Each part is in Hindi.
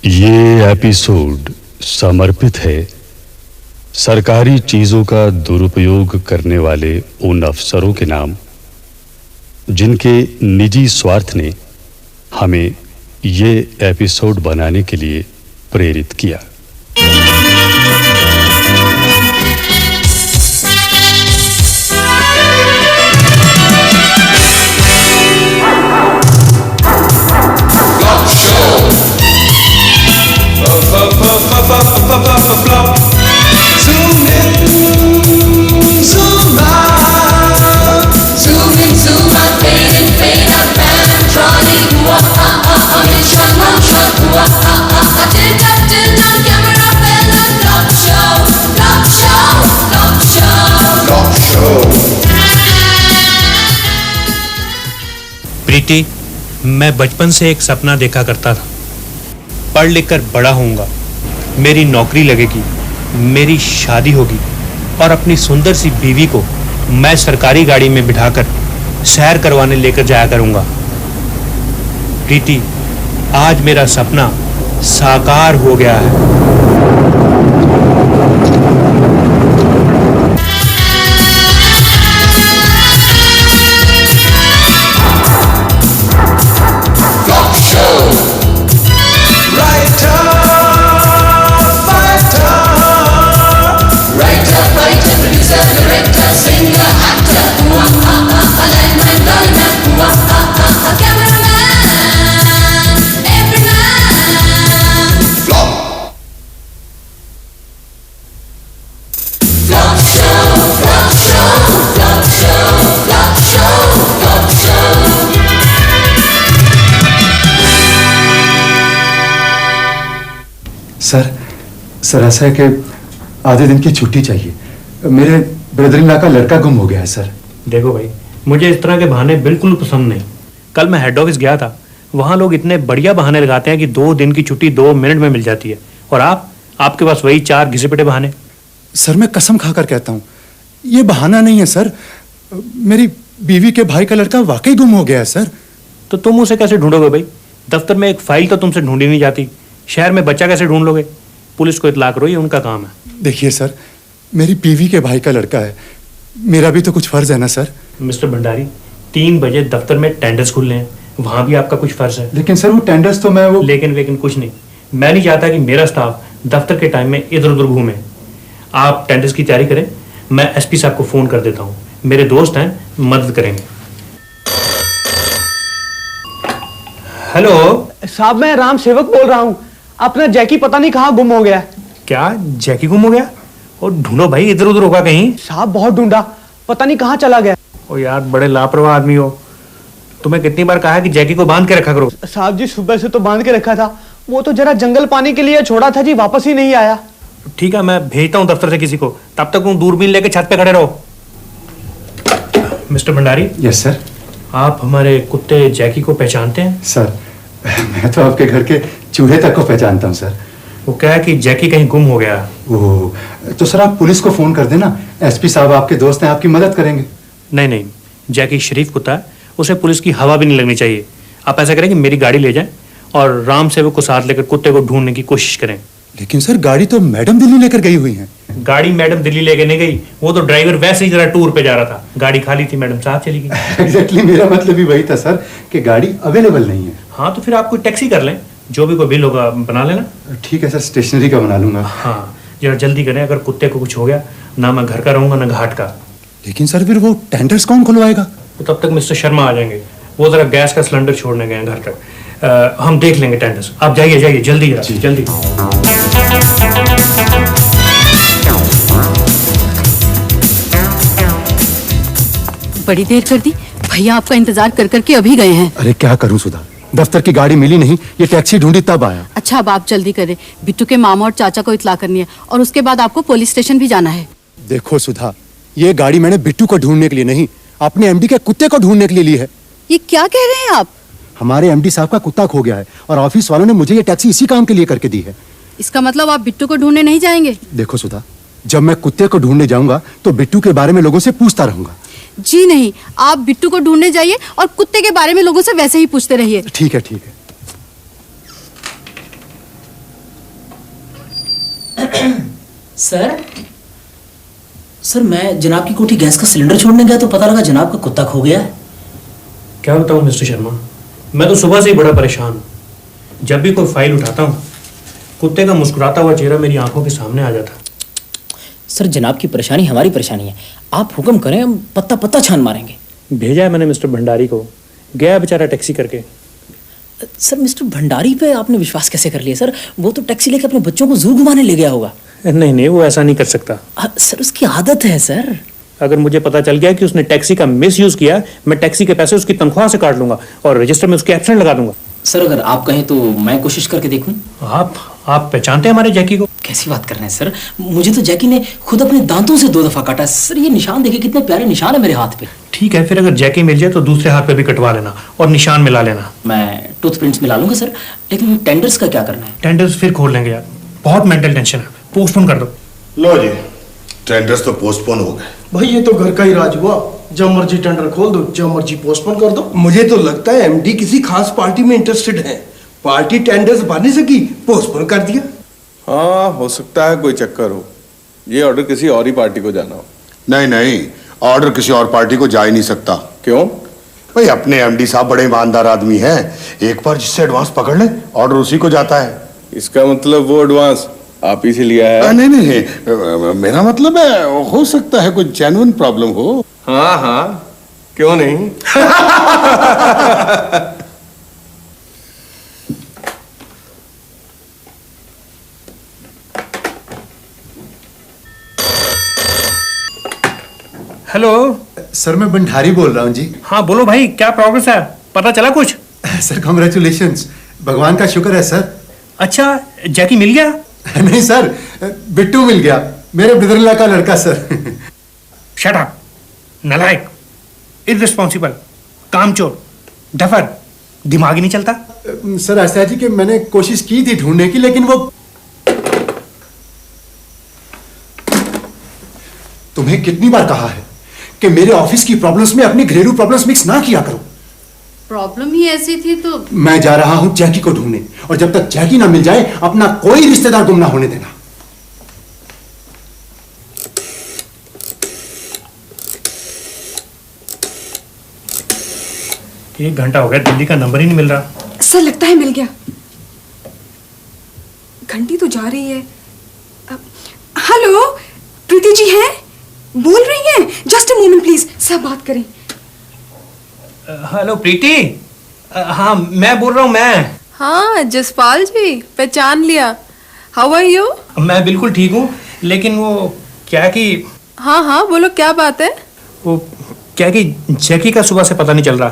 ये एपिसोड समर्पित है सरकारी चीजों का दुरुपयोग करने वाले उन अफसरों के नाम जिनके निजी स्वार्थ ने हमें ये एपिसोड बनाने के लिए प्रेरित किया। Zoom in, zoom out. Zoom in, zoom out, fade in, fade out, Trolley, mission, tilt up, camera, bell, rock show. प्रीति, मैं बचपन से एक सपना देखा करता था। पढ़ लिख कर बड़ा होऊंगा, मेरी नौकरी लगेगी, मेरी शादी होगी और अपनी सुंदर सी बीवी को मैं सरकारी गाड़ी में बिठाकर सैर करवाने लेकर जाया करूंगा। प्रीति, आज मेरा सपना साकार हो गया है। सर ऐसा है कि आधे दिन की छुट्टी चाहिए। मेरे ब्रदर इन लॉ का लड़का गुम हो गया है सर। देखो भाई, मुझे इस तरह के बहाने बिल्कुल पसंद नहीं। कल मैं हेड ऑफिस गया था, वहाँ लोग इतने बढ़िया बहाने लगाते हैं कि 2 दिन की छुट्टी 2 मिनट में मिल जाती है, और आपके पास वही 4 घिसे पिटे बहाने। सर मैं कसम खाकर कहता हूँ, ये बहाना नहीं है सर। मेरी बीवी के भाई का लड़का वाकई गुम हो गया है सर। तो तुम उसे कैसे ढूंढोगे भाई? दफ्तर में एक फाइल तो तुमसे ढूंढी नहीं जाती, शहर में बच्चा कैसे ढूंढ लोगे? पुलिस को इतला करो, ये उनका काम है। देखिए सर, मेरी बीवी के भाई का लड़का है, मेरा भी तो कुछ फर्ज है ना सर। मिस्टर भंडारी, 3 बजे दफ्तर में टेंडर्स खुलने हैं, वहां भी आपका कुछ फर्ज है। लेकिन सर वो टेंडर्स तो मैं लेकिन कुछ नहीं। मैं नहीं चाहता कि मेरा स्टाफ दफ्तर के टाइम में इधर उधर घूमे। आप टेंडर्स की तैयारी करें, मैं एसपी साहब को फोन कर देता हूँ, मेरे दोस्त हैं, मदद करेंगे। हेलो साहब, मैं राम सेवक बोल रहा हूँ। अपना जैकी पता नहीं कहाँ गुम हो गया। क्या जैकी गुम हो गया? और ढूंढो भाई, इधर उधर होगा कहीं। साहब बहुत ढूंढा, पता नहीं कहाँ चला गया। ओ यार, बड़े लापरवाह आदमी हो। तुम्हें कितनी बार कहा है कि जैकी को बांध के रखा करो। साहब जी, सुबह से तो बांध के रखा था, वो तो जरा जंगल पानी के लिए छोड़ा था जी, वापस ही नहीं आया। ठीक है, मैं भेजता हूँ दफ्तर से किसी को, तब तक तुम दूरबीन लेके छत पे खड़े रहो। मिस्टर भंडारी। Yes sir. आप हमारे कुत्ते जैकी को पहचानते हैं? सर मैं तो आपके घर के चूहे तक को पहचानता हूँ सर। वो क्या है कि जैकी कहीं गुम हो गया। ओह, तो सर आप पुलिस को फोन कर देना, एसपी साहब आपके दोस्त हैं, आपकी मदद करेंगे। नहीं, जैकी शरीफ कुत्ता है, उसे पुलिस की हवा भी नहीं लगनी चाहिए। आप ऐसा करें कि मेरी गाड़ी ले जाएं और राम सेवक को साथ लेकर कुत्ते को ढूंढने की कोशिश करें। लेकिन सर गाड़ी तो मैडम दिल्ली लेकर गई हुई है। गाड़ी मैडम दिल्ली लेके नहीं गई, वो तो ड्राइवर वैसे ही जरा टूर पे जा रहा था, गाड़ी खाली थी, मैडम साहब चली गई। एग्जैक्टली मेरा मतलब भी वही था सर कि गाड़ी अवेलेबल नहीं है। हाँ, तो फिर आप कोई टैक्सी कर लें, जो भी कोई बिल होगा बना लेना। ठीक है सर, स्टेशनरी का बना लूंगा। हाँ, जरा जल्दी करें, अगर कुत्ते को कुछ हो गया, ना मैं घर का रहूंगा ना घाट का। लेकिन सर फिर वो टेंडर्स कौन खुलवाएगा? तो तब तक मिस्टर शर्मा आ जाएंगे, वो जरा गैस का सिलेंडर छोड़ने गए हैं घर तक। हम देख लेंगे टेंडर्स। आप जाइए जल्दी जल्दी। बड़ी देर कर दी, भैया आपका इंतजार कर करके अभी गए हैं। अरे क्या करूं सुधा, दफ्तर की गाड़ी मिली नहीं, ये टैक्सी ढूंढी तब आया। अच्छा, अब आप जल्दी करें, बिट्टू के मामा और चाचा को इतला करनी है, और उसके बाद आपको पुलिस स्टेशन भी जाना है। देखो सुधा, ये गाड़ी मैंने बिट्टू को ढूंढने के लिए नहीं, अपने एमडी के कुत्ते को ढूंढने के लिए ली है। ये क्या कह रहे हैं आप? हमारे एमडी साहब का कुत्ता खो गया है और ऑफिस वालों ने मुझे ये टैक्सी इसी काम के लिए करके दी है। इसका मतलब आप बिट्टू को ढूंढने नहीं जाएंगे? देखो सुधा, जब मैं कुत्ते को ढूंढने जाऊंगा तो बिट्टू के बारे में लोगों से पूछता रहूंगा। जी नहीं, आप बिट्टू को ढूंढने जाइए और कुत्ते के बारे में लोगों से वैसे ही पूछते रहिए। ठीक है ठीक है। सर सर मैं जनाब की कोठी गैस का सिलेंडर छोड़ने गया तो पता लगा जनाब का कुत्ता खो गया है। क्या बताऊं मिस्टर शर्मा, मैं तो सुबह से ही बड़ा परेशान हूं। जब भी कोई फाइल उठाता हूं, कुत्ते का मुस्कुराता हुआ चेहरा मेरी आंखों के सामने आ जाता। सर जनाब की परेशानी हमारी परेशानी है, आप हुक्म करें हम पत्ता पत्ता छान मारेंगे। भेजा है मैंने मिस्टर भंडारी को, गया बेचारा टैक्सी करके। सर मिस्टर भंडारी पे आपने विश्वास कैसे कर लिया सर? वो तो टैक्सी लेकर अपने बच्चों को जू घुमाने ले गया होगा। नहीं नहीं, वो ऐसा नहीं कर सकता। सर उसकी आदत है सर। अगर मुझे पता चल गया कि उसने टैक्सी का मिसयूज किया, मैं टैक्सी के पैसे उसकी तनख्वाह से काट लूंगा और रजिस्टर में उसकी एब्सेंट लगा दूंगा। सर अगर आप कहें तो मैं कोशिश करके देखूं। आप पहचानते हैं हमारे जैकी को? कैसी बात कर रहे हैं सर, मुझे तो जैकी ने खुद अपने दांतों से 2 दफा काटा है। सर ये निशान देखिए कितने प्यारे निशान है मेरे हाथ पे। ठीक है, फिर अगर जैकी मिल जाए तो दूसरे हाथ पे भी कटवा लेना और निशान मिला लेना। मैं टूथ प्रिंट्स मिला लूंगा सर, लेकिन टेंडर्स का क्या करना है? टेंडर्स फिर खोल लेंगे यार, बहुत मेंटल टेंशन है, पोस्टपोन कर दो। लो जी, टेंडर्स तो पोस्टपोन हो गए। भाई ये तो घर का ही राज हुआ, जब मर्जी टेंडर खोल दो, जब मर्जी पोस्टपोन कर दो। मुझे तो लगता है एमडी किसी खास पार्टी में इंटरेस्टेड है, पार्टी टेंडर्स भर नहीं सकी, पोस्टपोन कर दिया। हाँ हो सकता है कोई चक्कर हो, ये ऑर्डर किसी और ही पार्टी को जाना हो। नहीं नहीं, ऑर्डर किसी और पार्टी को जा ही नहीं सकता। क्यों? भाई अपने एमडी साहब बड़े ईमानदार आदमी हैं, एक बार जिससे एडवांस पकड़ ले ऑर्डर उसी को जाता है। इसका मतलब वो एडवांस आप ही से लिया है? नहीं नहीं, मेरा मतलब है हो सकता है कोई जेन्युइन प्रॉब्लम हो। हाँ हाँ, क्यों नहीं। हेलो सर मैं भंडारी बोल रहा हूँ जी। हाँ बोलो भाई, क्या प्रोग्रेस है, पता चला कुछ? सर कॉन्ग्रेचुलेशंस, भगवान का शुक्र है सर। अच्छा, जैकी मिल गया? नहीं सर, बिट्टू मिल गया, मेरे ब्रदर-इन-लॉ का लड़का सर। शट अप, नालायक, इररिस्पॉन्सिबल, कामचोर, डफर, दिमाग ही नहीं चलता। सर ऐसा है जी कि मैंने कोशिश की थी ढूंढने की, लेकिन वो तुम्हें कितनी बार कहा है कि मेरे ऑफिस की प्रॉब्लम्स में अपनी घरेलू प्रॉब्लम्स मिक्स ना किया करो। प्रॉब्लम ही ऐसी थी तो मैं जा रहा हूं जैकी को ढूंढने, और जब तक जैकी ना मिल जाए अपना कोई रिश्तेदार गुम ना होने देना। एक घंटा हो गया, दिल्ली का नंबर ही नहीं मिल रहा। सर लगता है मिल गया, घंटी तो जा रही है। हेलो, प्रीति जी हैं? बोल रही हैं? जस्ट अ मोमेंट प्लीज, सब बात करें। हेलो प्रीति, हाँ मैं बोल रहा हूँ। मैं हाँ जसपाल जी, पहचान लिया। How are you? मैं बिल्कुल ठीक हूँ, लेकिन वो क्या कि हाँ हाँ बोलो, क्या बात है? वो क्या कि जैकी का सुबह से पता नहीं चल रहा,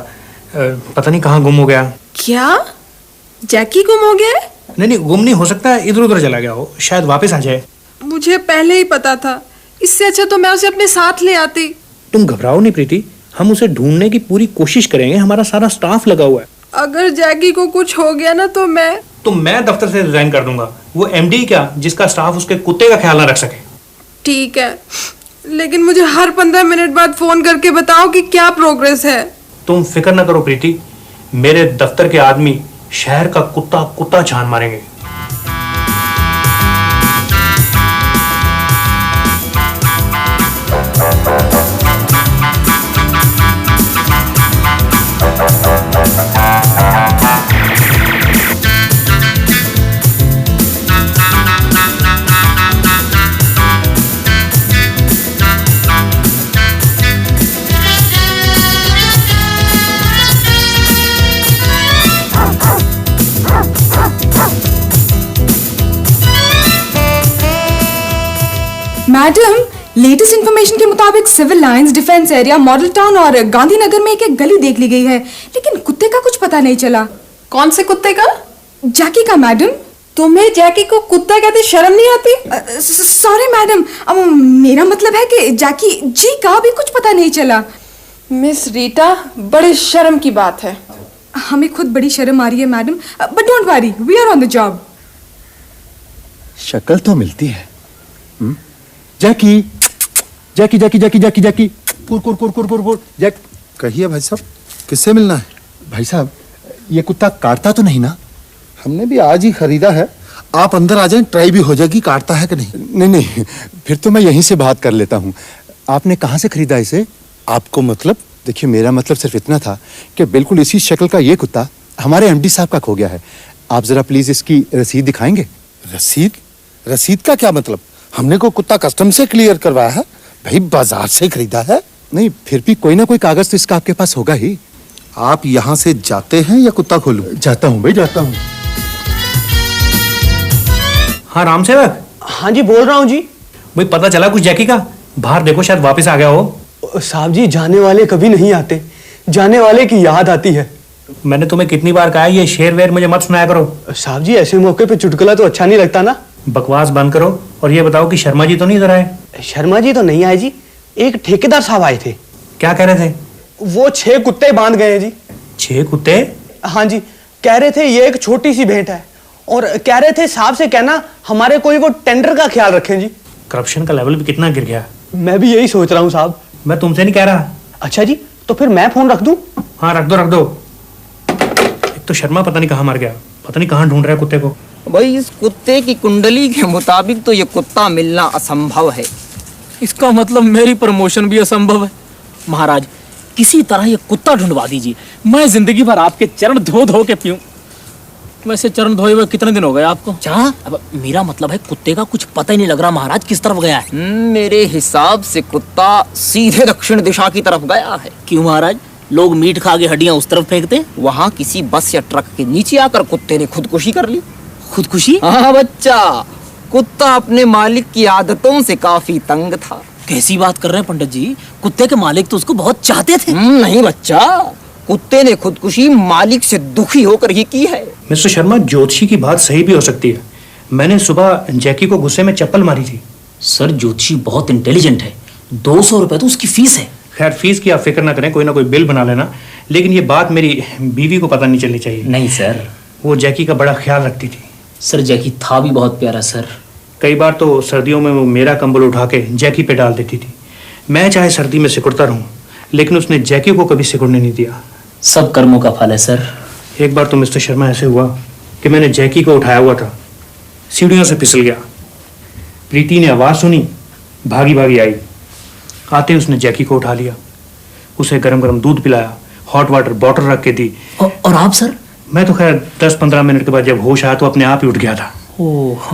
पता नहीं कहाँ गुम हो गया। क्या जैकी गुम हो गया? नहीं, गुम नहीं हो सकता, इधर उधर चला गया हो, शायद वापस आ जाए। मुझे पहले ही पता था, इससे अच्छा तो मैं उसे अपने साथ ले आती। तुम घबराओ नहीं प्रीति, हम उसे ढूंढने की पूरी कोशिश करेंगे, हमारा सारा स्टाफ लगा हुआ है। अगर जैकी को कुछ हो गया ना तो मैं दफ्तर से रिजाइन कर दूंगा। वो एमडी क्या, जिसका स्टाफ उसके कुत्ते का ख्याल ना रख सके। ठीक है, लेकिन मुझे हर 15 मिनट बाद फोन करके बताओ कि क्या प्रोग्रेस है। तुम फिक्र ना करो प्रीति, मेरे दफ्तर के आदमी शहर का कुत्ता कुत्ता छान मारेंगे। मैडम, लेटेस्ट इंफॉर्मेशन के मुताबिक civil lines, defence area, model town और गांधीनगर में एक गली देख ली गई है, लेकिन कुत्ते का कुछ पता नहीं चला। कौन से कुत्ते का? जैकी का मैडम। तुम्हें जैकी को कुत्ता कहते शर्म नहीं आती? सॉरी मैडम, मेरा मतलब है कि जैकी जी का भी कुछ पता नहीं चला। मिस रीटा, बड़े शर्म की बात है। हमें खुद बड़ी शर्म आ रही है madam, but don't worry, we are on the job. शक्ल तो मिलती है। जैकी जैकी जैकी जैकी जैकी जैकी कुर कुर कुर कुर कुर कुर जैक। कहिए भाई साहब, किससे मिलना है? भाई साहब, ये कुत्ता काटता तो नहीं ना? हमने भी आज ही खरीदा है, आप अंदर आ जाएं, ट्राई भी हो जाएगी काटता है कि नहीं। नहीं नहीं, फिर तो मैं यहीं से बात कर लेता हूँ। आपने कहाँ से खरीदा इसे? आपको मतलब? देखिए, मेरा मतलब सिर्फ इतना था कि बिल्कुल इसी शक्ल का ये कुत्ता हमारे एमडी साहब का खो गया है। आप जरा प्लीज इसकी रसीद दिखाएंगे? रसीद? रसीद का क्या मतलब? हमने को कुत्ता कस्टम से क्लियर करवाया है भाई, बाजार से खरीदा है। नहीं, फिर भी कोई ना कोई कागज तो इसका आपके पास होगा ही। आप यहाँ से जाते हैं या कुत्ता खोलूं? जाता हूँ भाई, जाता हूँ। हाँ राम सेवक। हाँ जी, बोल रहा हूँ जी। भाई पता चला कुछ जैकी का? बाहर देखो, शायद वापस आ गया हो। साहब जी, जाने वाले कभी नहीं आते, जाने वाले की याद आती है। मैंने तुम्हें कितनी बार कहा है ये शेर वेर मुझे मत सुनाया करो। साहब जी, ऐसे मौके पे चुटकुला तो अच्छा नहीं लगता ना। बकवास बंद करो और ये बताओ कि शर्मा जी तो नहीं इधर आए? शर्मा जी तो नहीं आए जी, एक ठेकेदार साहब आए थे। क्या कह रहे थे? वो 6 कुत्ते बांध गए हैं जी। 6 कुत्ते? हाँ जी, कह रहे थे ये एक छोटी सी भेंट है, और कह रहे थे साहब से कहना हमारे कोई वो टेंडर का ख्याल रखें जी। करप्शन का लेवल भी कितना गिर गया। मैं भी यही सोच रहा हूँ साहब। मैं तुमसे नहीं कह रहा। अच्छा जी, तो फिर मैं फोन रख दूं? हाँ रख दो रख दो। एक तो शर्मा पता नहीं कहाँ मर गया, पता नहीं कहाँ ढूंढ रहा है कुत्ते को। भाई इस कुत्ते की कुंडली के मुताबिक तो ये कुत्ता मिलना असंभव है। इसका मतलब मेरी प्रमोशन भी असंभव है। महाराज, किसी तरह ये कुत्ता ढूंढवा दीजिए, मैं जिंदगी भर आपके चरण धो धो के पीऊं। वैसे चरण धोए हुए कितने दिन हो गए आपको? क्या? अब मेरा मतलब है कुत्ते का कुछ पता ही नहीं लग रहा महाराज किस तरफ गया है। मेरे हिसाब से कुत्ता सीधे दक्षिण दिशा की तरफ गया है। क्यों महाराज? लोग मीट खा के हड्डियां उस तरफ फेंकते? वहाँ किसी बस या ट्रक के नीचे आकर कुत्ते ने खुदकुशी कर ली। खुदकुशी? हाँ बच्चा, कुत्ता अपने मालिक की आदतों से काफी तंग था। कैसी बात कर रहे हैं पंडित जी? कुत्ते के मालिक तो उसको बहुत चाहते थे। नहीं बच्चा, कुत्ते ने खुदकुशी मालिक से दुखी होकर ही की है। मिस्टर शर्मा, ज्योतिषी की बात सही भी हो सकती है। मैंने सुबह जैकी को गुस्से में चप्पल मारी थी। सर, ज्योतिषी बहुत इंटेलिजेंट है, 200 रुपए तो उसकी फीस है। खैर, फीस की आप फिक्र ना करें, कोई ना कोई बिल बना लेना। लेकिन ये बात मेरी बीवी को पता नहीं चलनी चाहिए। नहीं सर, वो जैकी का बड़ा ख्याल रखती थी। सर, जैकी था भी बहुत प्यारा सर। कई बार तो सर्दियों में वो मेरा कंबल उठा के जैकी पे डाल देती थी। मैं चाहे सर्दी में सिकुड़ता रहूं, लेकिन उसने जैकी को कभी सिकुड़ने नहीं दिया। सब कर्मों का फल है सर। एक बार तो मिस्टर शर्मा ऐसे हुआ कि मैंने जैकी को उठाया हुआ था, सीढ़ियों से फिसल गया। प्रीति ने आवाज सुनी, भागी भागी आई। आते उसने जैकी को उठा लिया, उसे गरम गरम दूध पिलाया, हॉट वाटर बॉटल रख के दी। और आप सर? मैं तो खैर 10-15 मिनट के बाद जब होश आया तो अपने आप ही उठ गया था। ओह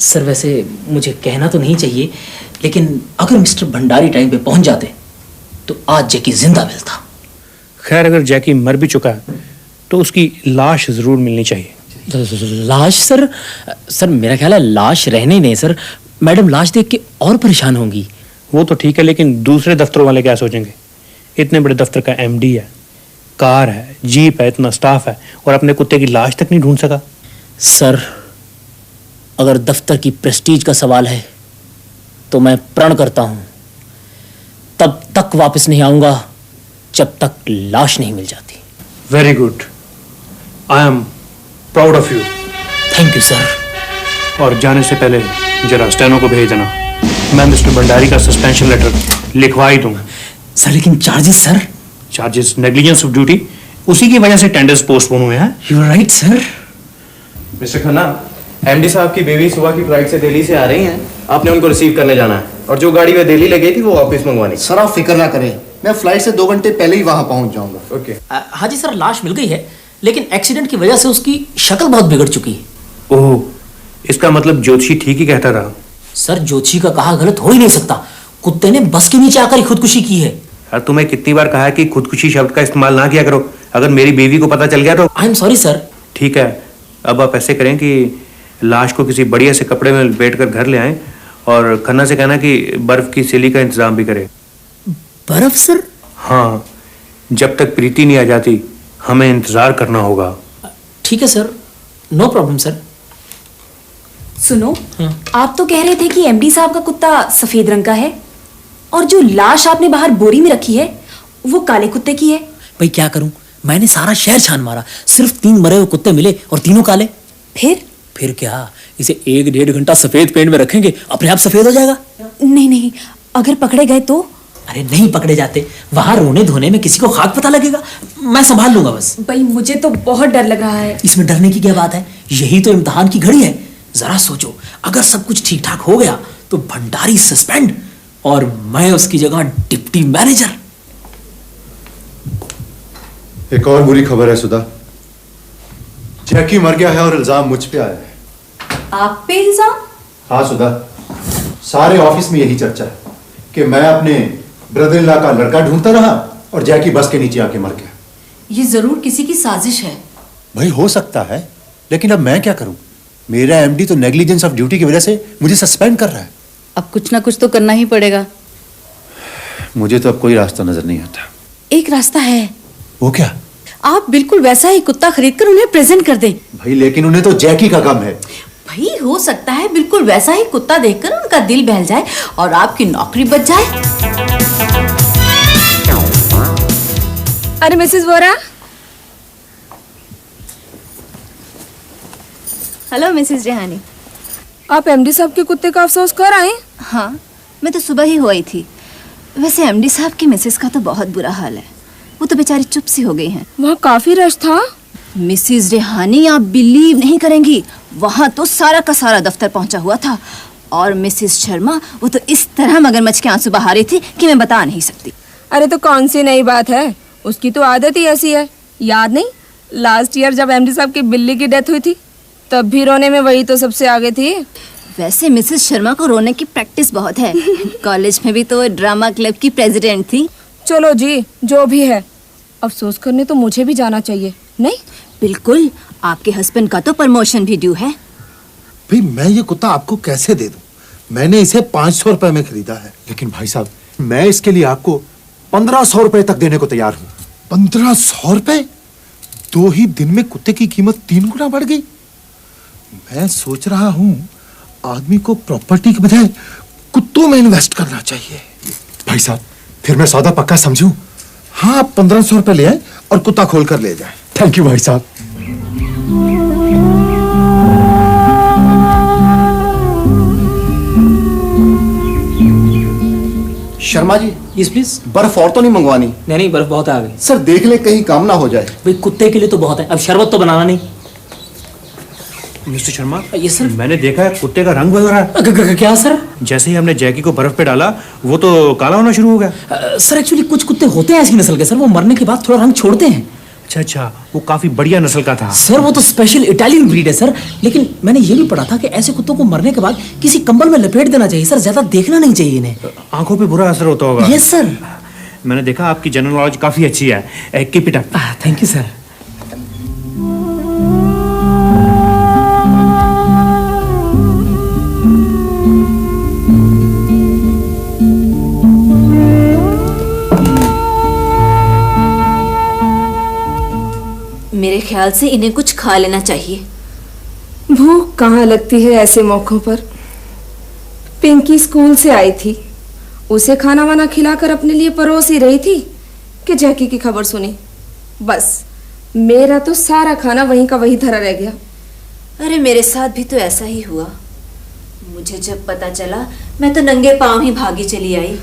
सर, वैसे मुझे कहना तो नहीं चाहिए, लेकिन अगर मिस्टर भंडारी टाइम पे पहुंच जाते तो आज जैकी जिंदा मिलता। खैर, अगर जैकी मर भी चुका है तो उसकी लाश जरूर मिलनी चाहिए। लाश सर? सर मेरा ख्याल है लाश रहने ही नहीं सर, मैडम लाश देख के और परेशान होंगी। वो तो ठीक है, लेकिन दूसरे दफ्तरों वाले क्या सोचेंगे? इतने बड़े दफ्तर का एमडी है, कार है, जीप है, इतना स्टाफ है, और अपने कुत्ते की लाश तक नहीं ढूंढ सका। सर, अगर दफ्तर की प्रेस्टीज का सवाल है तो मैं प्रण करता हूं तब तक वापस नहीं आऊंगा जब तक लाश नहीं मिल जाती। Very good, I am proud of you. Thank you sir. और जाने से पहले जरा स्टेनो को भेज देना, मैं मिस्टर भंडारी का सस्पेंशन लेटर लिखवा ही दूंगा। सर लेकिन charges sir? Charges negligence of duty, उसी की वजह से टेंडर्स पोस्टपोन हुए हैं। You are right sir. Mister Khanna, MD साहब की बीवी सुबह की फ्लाइट से दिल्ली से आ रही हैं, आपने उनको रिसीव करने जाना है, और जो गाड़ी वे दिल्ली ले गई थी वो वापस मंगवानी। सर आप फिक्र ना करें, मैं फ्लाइट से 2 घंटे पहले ही वहां पहुंच जाऊंगा। ओके। हाँ जी सर, लाश मिल गई है, लेकिन एक्सीडेंट की वजह से उसकी शक्ल बहुत बिगड़ चुकी है। ओह, इसका मतलब ज्योतिषी ठीक ही कहता रहा। सर, ज्योतिषी का कहा गलत हो ही नहीं सकता, कुत्ते ने बस के नीचे आकर ही खुदकुशी की है। यार, तुम्हें कितनी बार कहा है कि खुदकुशी शब्द का इस्तेमाल ना किया करो, अगर मेरी बीवी को पता चल गया तो। I am sorry sir. ठीक है, अब आप ऐसे करें कि लाश को किसी बढ़िया से कपड़े में लपेट कर घर ले आएं, और खन्ना से कहना कि बर्फ की सिली का इंतजाम भी करे। बर्फ सर? हाँ, जब तक प्रीति नहीं आ जाती हमें इंतजार करना होगा। ठीक है सर, नो प्रॉब्लम सर। सुनो, आप तो कह रहे थे कि एमडी साहब का कुत्ता सफेद रंग का है, और जो लाश आपने बाहर बोरी में रखी है वो काले कुत्ते की है। भाई क्या करूं, मैंने सारा शहर छान मारा, सिर्फ 3 मरे हुए कुत्ते मिले और तीनों काले। फिर क्या, इसे 1-1.5 घंटा सफेद पेंट में रखेंगे, अपने आप सफेद हो जाएगा। नहीं नहीं, अगर पकड़े गए तो? अरे नहीं पकड़े जाते, वहां रोने धोने में किसी को खाक पता लगेगा, मैं संभाल लूंगा बस। भाई मुझे तो बहुत डर लग रहा है। इसमें डरने की क्या बात है, यही तो इम्तिहान की घड़ी है। जरा सोचो, अगर सब कुछ ठीक ठाक हो गया तो भंडारी सस्पेंड और मैं उसकी जगह डिप्टी मैनेजर। एक और बुरी खबर है सुधा, जैकी मर गया है और इल्जाम मुझ पे आया है। आप पे इल्जाम? हाँ सुधा, सारे ऑफिस में यही चर्चा है कि मैं अपने ब्रदर इन लॉ का लड़का ढूंढता रहा और जैकी बस के नीचे आके मर गया। ये जरूर किसी की साजिश है। भाई हो सकता है, लेकिन अब मैं क्या करूं? मेरा एमडी तो नेग्लिजेंस ऑफ ड्यूटी की वजह से मुझे सस्पेंड कर रहा है। अब कुछ ना कुछ तो करना ही पड़ेगा। मुझे तो अब कोई रास्ता नजर नहीं आता। एक रास्ता है। वो क्या? आप बिल्कुल वैसा ही कुत्ता खरीदकर उन्हें प्रेजेंट कर दें। भाई लेकिन उन्हें तो जैकी का गम है। भाई हो सकता है बिल्कुल वैसा ही कुत्ता देखकर उनका दिल बहल जाए और आपकी नौकरी बच जाए। अरे Mrs Vora. Hello Mrs Rehani. आप एमडी साहब के कुत्ते का अफसोस कर आए? हाँ, मैं तो सुबह ही हो आई थी। वैसे एमडी साहब की मिसेस का तो बहुत बुरा हाल है, वो तो बेचारी चुप सी हो गई हैं। वहाँ काफी रश था। मिसेस रेहानी, आप बिलीव नहीं करेंगी, वहाँ तो सारा का सारा दफ्तर पहुँचा हुआ था और मिसेस शर्मा वो तो इस तरह मगरमच्छ के आंसू बहा रही थी कि मैं बता नहीं सकती। अरे तो कौन सी नई बात है, उसकी तो आदत ही ऐसी है। याद नहीं, लास्ट ईयर जब एमडी साहब की बिल्ली की डेथ हुई थी तब भी रोने में वही तो सबसे आगे थी। वैसे मिसेस शर्मा को रोने की प्रैक्टिस बहुत है। कॉलेज में भी तो ड्रामा क्लब की प्रेसिडेंट थी। चलो जी, जो भी है, अफसोस करने तो मुझे भी जाना चाहिए। नहीं? बिल्कुल, आपके हस्बैंड का तो प्रमोशन भी ड्यू है। भाई मैं ये कुत्ता आपको कैसे दे दूं? मैंने इसे 500 रुपए में खरीदा है। लेकिन भाई साहब, मैं इसके लिए आपको 1500 रुपए तक देने को तैयार हूँ। 1500 रुपए? 2 ही दिन में कुत्ते की कीमत 3 गुना बढ़ गई। मैं सोच रहा हूँ आदमी को प्रॉपर्टी के बजाय कुत्तों में इन्वेस्ट करना चाहिए। भाई साहब, फिर मैं सौदा पक्का समझूं? हाँ, आप 1500 रुपए ले आए और कुत्ता खोल कर ले जाए। थैंक यू भाई साहब। Sharma ji, yes please. बर्फ और तो नहीं मंगवानी? नहीं, बर्फ बहुत आ गई। सर देख ले कहीं काम ना हो जाए। भाई कुत्ते के लिए तो बहुत है, अब शरबत तो बनाना नहीं। मिस्टर शर्मा, ये सर मैंने देखा है कुत्ते का रंग बदल रहा है। क्या सर? जैसे ही हमने जैकी को बर्फ पे डाला वो तो काला होना शुरू हो गया। सर एक्चुअली कुछ कुत्ते होते हैं ऐसी नस्ल के सर, वो मरने के बाद थोड़ा रंग छोड़ते हैं। अच्छा अच्छा, वो काफी बढ़िया नस्ल का था। सर वो तो स्पेशल इटालियन ब्रीड है सर, लेकिन मैंने ये भी पढ़ा था कि ऐसे कुत्तों को मरने के बाद किसी कंबल में लपेट देना चाहिए सर, ज्यादा देखना नहीं चाहिए इन्हें। आंखों पे बुरा असर होता होगा। Yes sir. मैंने देखा आपकी जनरल नॉलेज काफी अच्छी है। Keep it up. Thank you sir. मेरे ख्याल से इन्हें कुछ खा लेना चाहिए। भूख कहाँ लगती है ऐसे मौकों पर। पिंकी स्कूल से आई थी, उसे खाना वाना खिलाकर अपने लिए परोस ही रही थी कि जैकी की खबर सुनी। बस मेरा तो सारा खाना वहीं का वहीं धरा रह गया। अरे मेरे साथ भी तो ऐसा ही हुआ। मुझे जब पता चला मैं तो नंगे पांव ही भागी चली आई।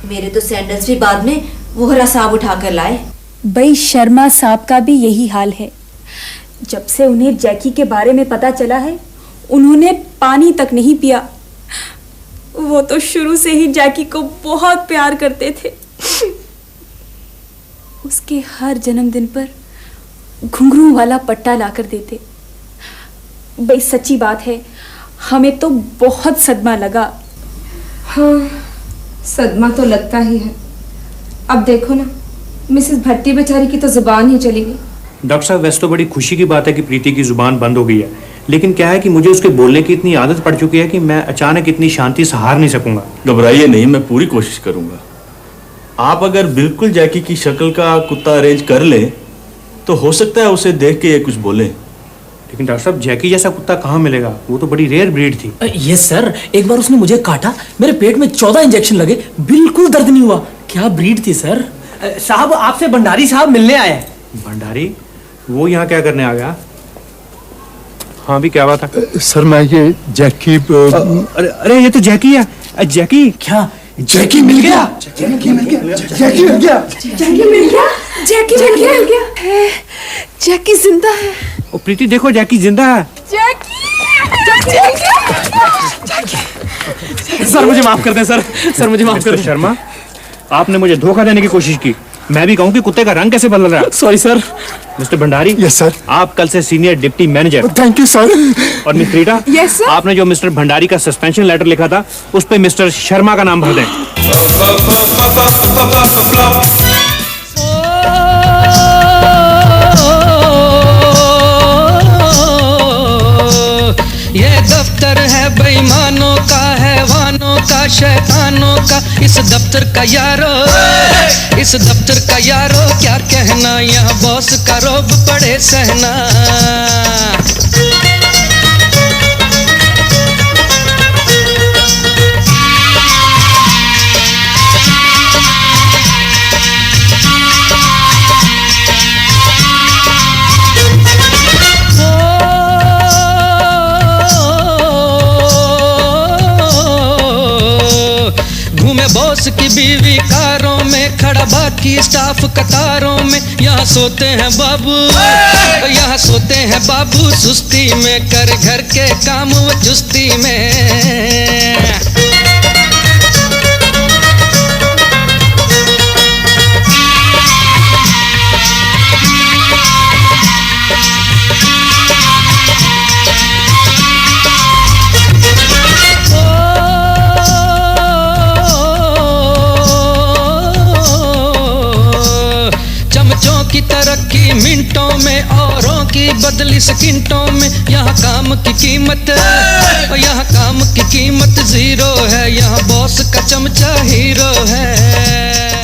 मेरे तो सैंडल्स भी बाद में वोहरा साहब उठा कर लाए। भाई शर्मा साहब का भी यही हाल है। जब से उन्हें जैकी के बारे में पता चला है, उन्होंने पानी तक नहीं पिया। वो तो शुरू से ही जैकी को बहुत प्यार करते थे। उसके हर जन्मदिन पर घुंघरू वाला पट्टा लाकर देते। भाई सच्ची बात है, हमें तो बहुत सदमा लगा। हाँ, सदमा तो लगता ही है। अब देखो ना, मिसेस भट्टी बेचारी की तो जुबान ही चली गई। डॉक्टर साहब, वैसे तो बड़ी खुशी की बात है कि प्रीति की जुबान बंद हो गई है, लेकिन क्या है कि मुझे उसके बोलने की इतनी आदत पड़ चुकी है कि मैं अचानक इतनी शांति सहार नहीं सकूंगा। घबराइए नहीं, मैं पूरी कोशिश करूंगा। आप अगर बिल्कुल जैकी की शक्ल का कुत्ता अरेंज कर ले तो हो सकता है उसे देख के ये कुछ बोले। लेकिन डॉक्टर साहब, जैकी जैसा कुत्ता कहाँ मिलेगा? वो तो बड़ी रेयर ब्रीड थी। यस सर, एक बार उसने मुझे काटा, मेरे पेट में 14 इंजेक्शन लगे, बिल्कुल दर्द नहीं हुआ। क्या ब्रीड थी सर? साहब, आपसे भंडारी साहब मिलने आए हैं। भंडारी? वो यहाँ क्या करने आ गया? हाँ भी, क्या बात है? सर मैं ये जैकी अरे ये तो जैकी है। जैकी? क्या जैकी मिल गया? जैकी मिल गया? जैकी मिल गया? जैकी मिल गया? जैकी मिल गया? जैकी जिंदा है। ओ प्रीति देखो जैकी जिंदा है। सर मुझे माफ कर दें सर। सर मुझे माफ कर दें। शर्मा, आपने मुझे धोखा देने की कोशिश की। मैं भी कहूँ कि कुत्ते का रंग कैसे बदल रहा है। Sorry sir. Mr Bhandari. Yes sir. आप कल से senior deputy manager. Thank you sir. और मिस रीटा। Yes sir. आपने जो मिस्टर भंडारी का सस्पेंशन लेटर लिखा था उस पे मिस्टर शर्मा का नाम भर दें। ये दफ्तर है बेईमानों का, हैवानों का, शैतानों का। इस दफ्तर का यारो, इस दफ्तर का यारो क्या कहना। यहाँ बॉस का रोब पड़े सहना। बॉस की बीवी कारों में, खड़ा बाकी स्टाफ कतारों में। यहाँ सोते हैं बाबू, यहाँ सोते हैं बाबू सुस्ती में, कर घर के काम वो चुस्ती में। की तरक्की मिनटों में, औरों की बदली सेकंडों में। यहाँ काम की कीमत, यहाँ काम की कीमत जीरो है। यहाँ बॉस का चमचा हीरो है।